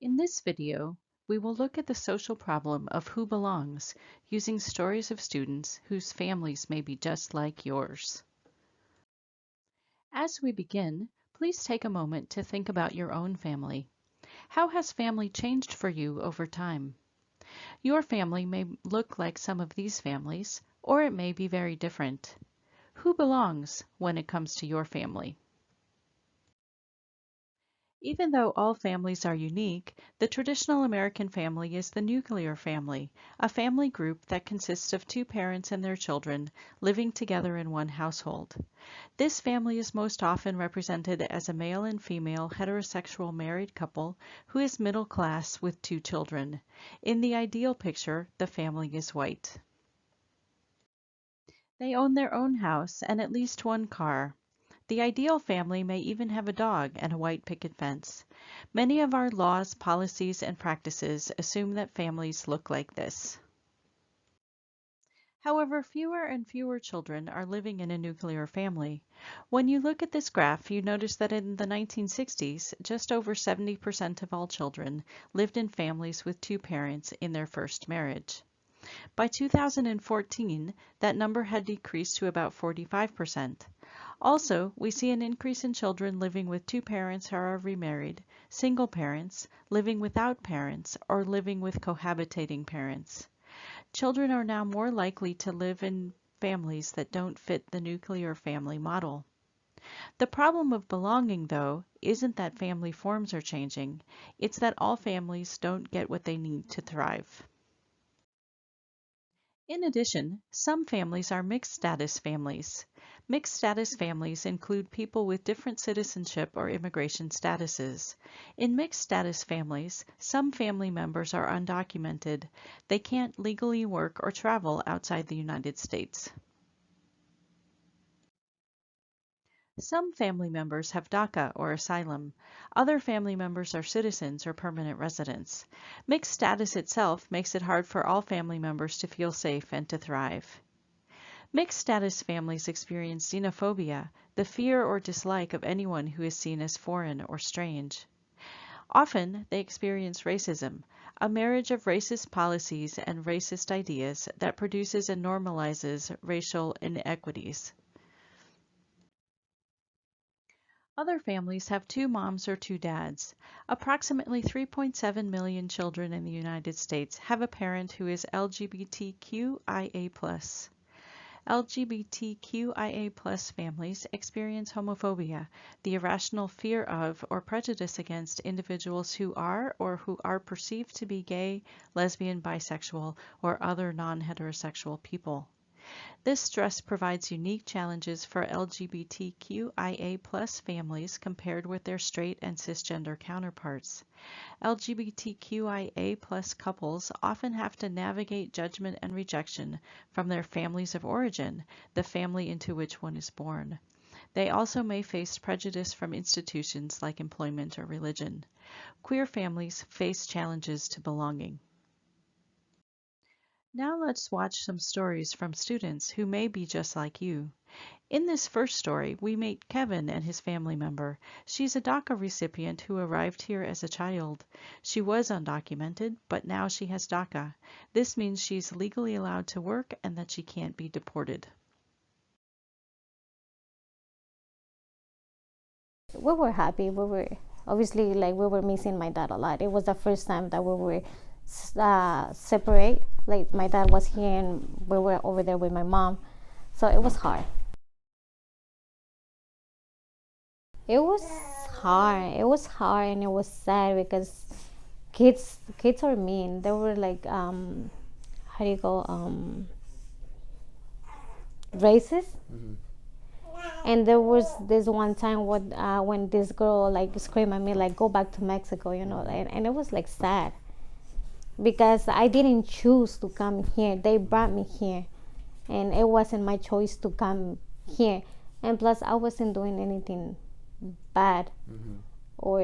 In this video, we will look at the social problem of who belongs using stories of students whose families may be just like yours. As we begin, please take a moment to think about your own family. How has family changed for you over time? Your family may look like some of these families, or it may be very different. Who belongs when it comes to your family? Even though all families are unique, the traditional American family is the nuclear family, a family group that consists of two parents and their children living together in one household. This family is most often represented as a male and female heterosexual married couple who is middle class with two children. In the ideal picture, the family is white. They own their own house and at least one car. The ideal family may even have a dog and a white picket fence. Many of our laws, policies, and practices assume that families look like this. However, fewer and fewer children are living in a nuclear family. When you look at this graph, you notice that in the 1960s, just over 70% of all children lived in families with two parents in their first marriage. By 2014, that number had decreased to about 45%. Also, we see an increase in children living with two parents who are remarried, single parents, living without parents, or living with cohabitating parents. Children are now more likely to live in families that don't fit the nuclear family model. The problem of belonging, though, isn't that family forms are changing, it's that all families don't get what they need to thrive. In addition, some families are mixed status families. Mixed status families include people with different citizenship or immigration statuses. In mixed status families, some family members are undocumented. They can't legally work or travel outside the United States. Some family members have DACA or asylum. Other family members are citizens or permanent residents. Mixed status itself makes it hard for all family members to feel safe and to thrive. Mixed status families experience xenophobia, the fear or dislike of anyone who is seen as foreign or strange. Often, they experience racism, a marriage of racist policies and racist ideas that produces and normalizes racial inequities. Other families have two moms or two dads. Approximately 3.7 million children in the United States have a parent who is LGBTQIA+. LGBTQIA+ families experience homophobia, the irrational fear of or prejudice against individuals who are or who are perceived to be gay, lesbian, bisexual, or other non-heterosexual people. This stress provides unique challenges for LGBTQIA+ families compared with their straight and cisgender counterparts. LGBTQIA+ couples often have to navigate judgment and rejection from their families of origin, the family into which one is born. They also may face prejudice from institutions like employment or religion. Queer families face challenges to belonging. Now let's watch some stories from students who may be just like you. In this first story, we meet Kevin and his family member. She's a DACA recipient who arrived here as a child. She was undocumented, but now she has DACA. This means she's legally allowed to work and that she can't be deported. We were happy. We were obviously we were missing my dad a lot. It was the first time that we were separate. Like my dad was here and we were over there with my mom, so it was hard. It was hard. It was hard and it was sad because kids are mean. They were like how do you go racist. Mm-hmm. And there was this one time when this girl like screamed at me like go back to Mexico, you know, and it was like sad because I didn't choose to come here. They brought me here and it wasn't my choice to come here, and plus I wasn't doing anything bad. Mm-hmm. Or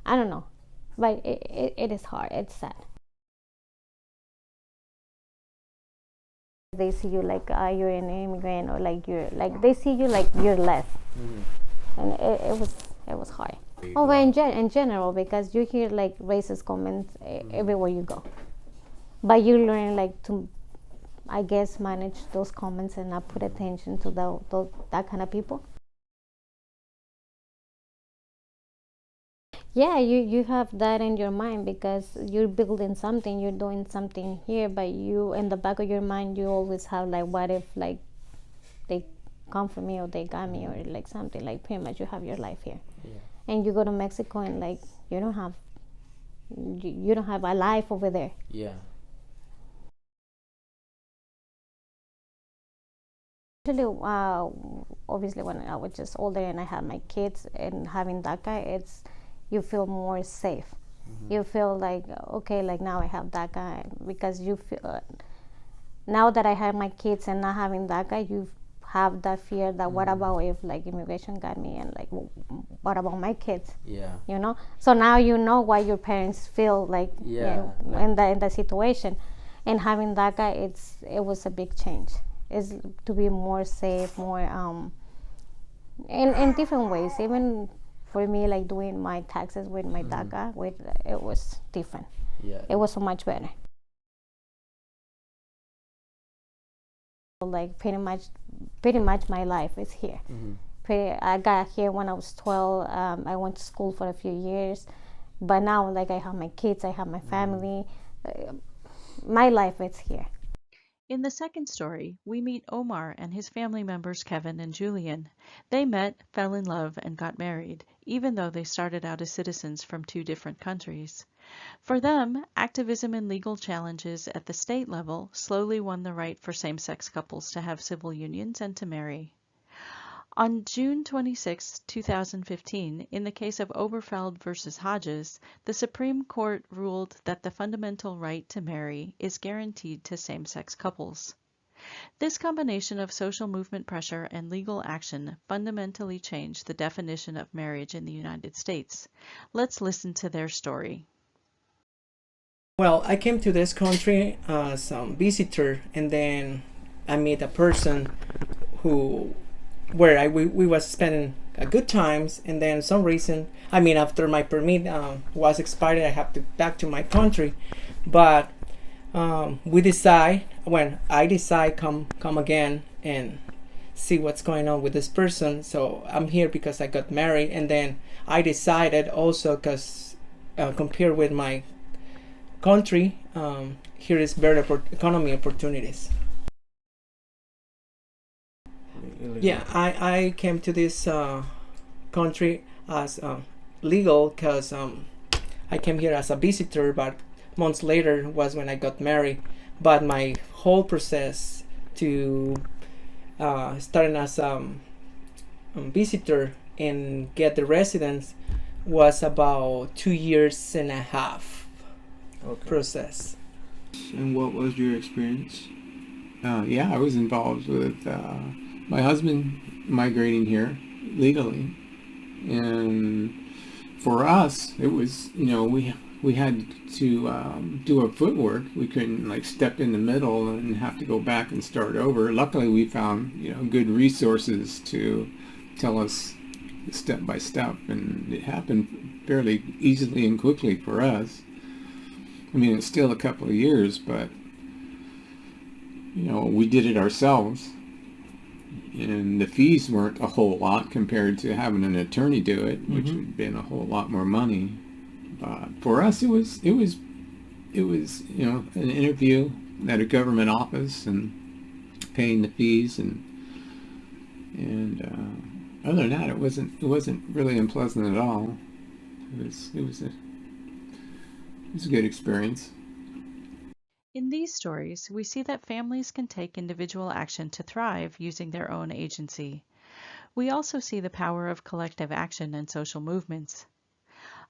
I don't know, but it is hard. It's sad. They see you like you're an immigrant, or like you're like they see you like you're less. Mm-hmm. And it was hard. Oh, but in general, because you hear like racist comments everywhere you go, but you learn like to, I guess, manage those comments and not put attention to that kind of people. Yeah, you have that in your mind because you're building something, you're doing something here, but you in the back of your mind you always have like, what if like they come for me or they got me or like something, like pretty much you have your life here. Yeah. And you go to Mexico and like you don't have you don't have a life over there. Yeah. Actually, obviously when I was just older and I had my kids and having DACA, it's, you feel more safe. You feel like, okay, like now I have DACA, because you feel now that I have my kids and not having DACA, you have that fear that what about if like immigration got me, and like what about my kids? Yeah. You know, so now you know why your parents feel like, Yeah, in the situation, and having DACA, it was a big change. Is to be more safe, more in different ways. Even for me, like doing my taxes with my DACA, with it was different. Yeah. It was so much better. Like pretty much my life is here. I got here when I was 12. I went to school for a few years, but now like I have my kids, I have my family. My life is here. In the second story, we meet Omar and his family members Kevin and Julian. They met, fell in love, and got married, even though they started out as citizens from two different countries. For them, activism and legal challenges at the state level slowly won the right for same-sex couples to have civil unions and to marry. On June 26, 2015, in the case of Oberfeld versus Hodges, the Supreme Court ruled that the fundamental right to marry is guaranteed to same-sex couples. This combination of social movement pressure and legal action fundamentally changed the definition of marriage in the United States. Let's listen to their story. Well, I came to this country as a visitor, and then I met a person who, where we was spending a good times, and then some reason, I mean, after my permit was expired, I have to back to my country, but we decide, when I decide come again and see what's going on with this person. So I'm here because I got married, and then I decided also because compared with my country, here is better economy opportunities. Yeah, I came to this country as legal because I came here as a visitor, but months later was when I got married. But my whole process to starting as visitor and get the residence was about 2.5 years process. And what was your experience? Yeah, I was involved with my husband migrating here legally, and for us, it was, we had to do our footwork. We couldn't like step in the middle and have to go back and start over. Luckily, we found good resources to tell us step by step, and it happened fairly easily and quickly for us. I mean, it's still a couple of years, but we did it ourselves, and the fees weren't a whole lot compared to having an attorney do it, which would have been a whole lot more money. But for us, it was an interview at a government office and paying the fees, and other than that, it wasn't really unpleasant at all. It was a good experience. In these stories, we see that families can take individual action to thrive using their own agency. We also see the power of collective action and social movements.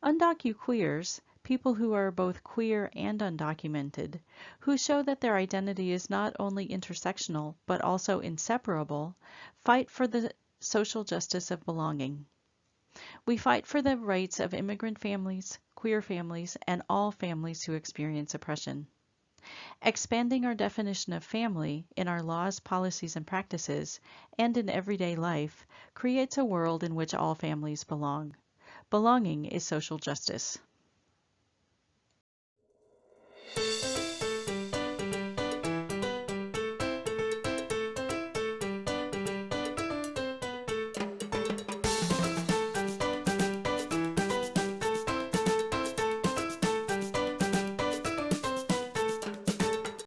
Undocuqueers, people who are both queer and undocumented, who show that their identity is not only intersectional but also inseparable, fight for the social justice of belonging. We fight for the rights of immigrant families, queer families, and all families who experience oppression. Expanding our definition of family in our laws, policies, and practices, and in everyday life, creates a world in which all families belong. Belonging is social justice.